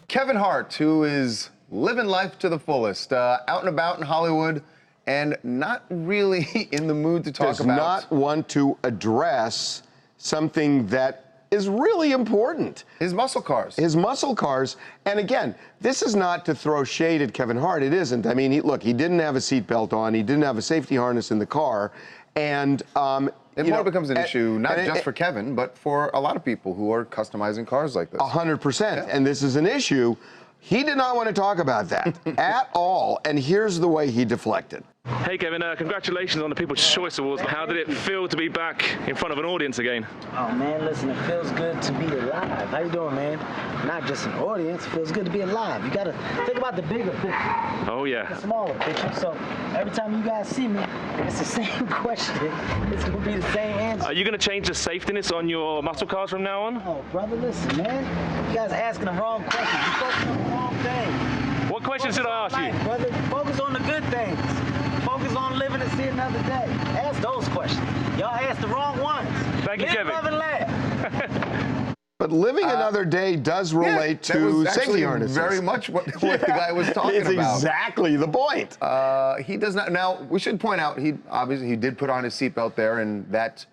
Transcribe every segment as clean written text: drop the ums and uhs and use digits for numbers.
Kevin Hart, who is living life to the fullest, out and about in Hollywood, and not really in the mood to talk does about. not want to address something that is really important. His muscle cars. His muscle cars. And again, this is not to throw shade at Kevin Hart. It isn't. I mean, look, he didn't have a seatbelt on. He didn't have a safety harness in the car. And it more becomes an issue, not just for Kevin, but for a lot of people who are customizing cars like this. 100%. Yeah. And this is an issue. He did not want to talk about that at all. And here's the way he deflected. Hey Kevin, congratulations on the People's Choice Awards. How did it feel to be back in front of an audience again? Oh man, listen, it feels good to be alive. How you doing, man? Not just an audience, it feels good to be alive. You gotta think about the bigger picture. Oh yeah. The smaller picture. So every time you guys see me, it's the same question. It's gonna be the same answer. Are you gonna change the safetiness on your muscle cars from now on? Oh, brother, listen, man. You guys are asking the wrong questions. You focus on the wrong thing. What questions should I ask you? Life, brother. Focus on the good things. Focus on living to see another day. Ask those questions. Y'all asked the wrong ones. Thank you, Live, Kevin. love, and laugh. But living another day does relate to safety harnesses. Very much what the guy was talking it's about. Exactly the point. He does not. Now we should point out he did put on his seatbelt there, and that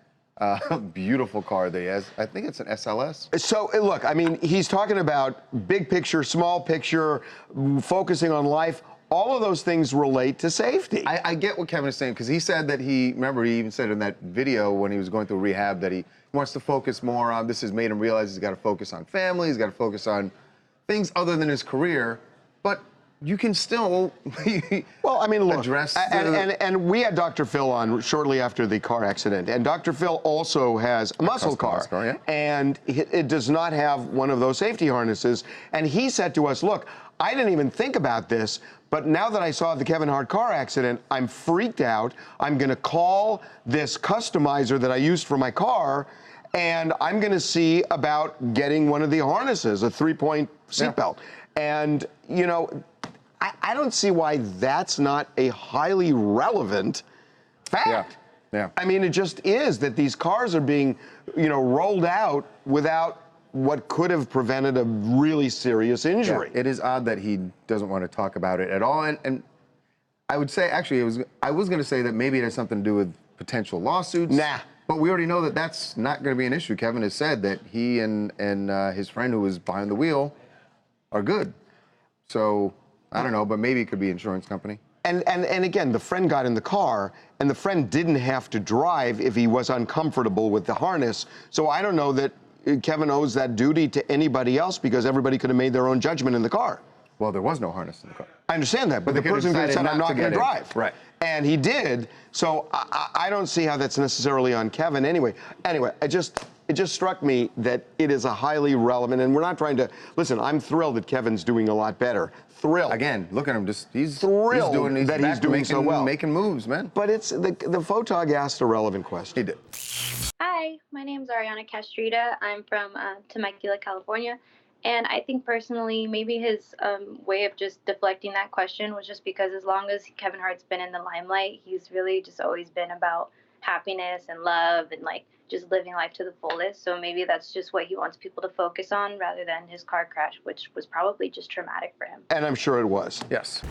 beautiful car that he has. I think it's an SLS. So look, I mean, he's talking about big picture, small picture, focusing on life. All of those things relate to safety. I get what Kevin is saying, because he said that remember he even said in that video when he was going through rehab that he wants to focus more on, this has made him realize he's got to focus on family, he's got to focus on things other than his career, but you can still well, I mean, look, address and we had Dr. Phil on shortly after the car accident, and Dr. Phil also has a muscle car, yeah. And it does not have one of those safety harnesses, and he said to us, look, I didn't even think about this, but now that I saw the Kevin Hart car accident, I'm freaked out. I'm going to call this customizer that I used for my car, and I'm going to see about getting one of the harnesses, a 3-point seatbelt. Yeah. And, you know, I don't see why that's not a highly relevant fact. Yeah. I mean, it just is that these cars are being, you know, rolled out without what could have prevented a really serious injury. Yeah, it is odd that he doesn't want to talk about it at all. And I would say, actually, I was going to say that maybe it has something to do with potential lawsuits. Nah. But we already know that that's not going to be an issue. Kevin has said that he and his friend who was behind the wheel are good. So, I don't know, but maybe it could be insurance company. And again, the friend got in the car, and the friend didn't have to drive if he was uncomfortable with the harness. So I don't know that Kevin owes that duty to anybody else, because everybody could have made their own judgment in the car. Well, there was no harness in the car. I understand that, but the person could have said, I'm not going to drive. Right. And he did, so I don't see how that's necessarily on Kevin anyway. Anyway, it just struck me that it is a highly relevant, and we're not trying to, listen, I'm thrilled that Kevin's doing a lot better. Thrilled. Again, look at him, he's thrilled he's doing so well. Making moves, man. But it's, the photog asked a relevant question. He did. Hi, my name's Ariana Castrita. I'm from Temecula, California. And I think personally, maybe his way of just deflecting that question was just because as long as Kevin Hart's been in the limelight, he's really just always been about happiness and love and like just living life to the fullest. So maybe that's just what he wants people to focus on rather than his car crash, which was probably just traumatic for him. And I'm sure it was. Yes.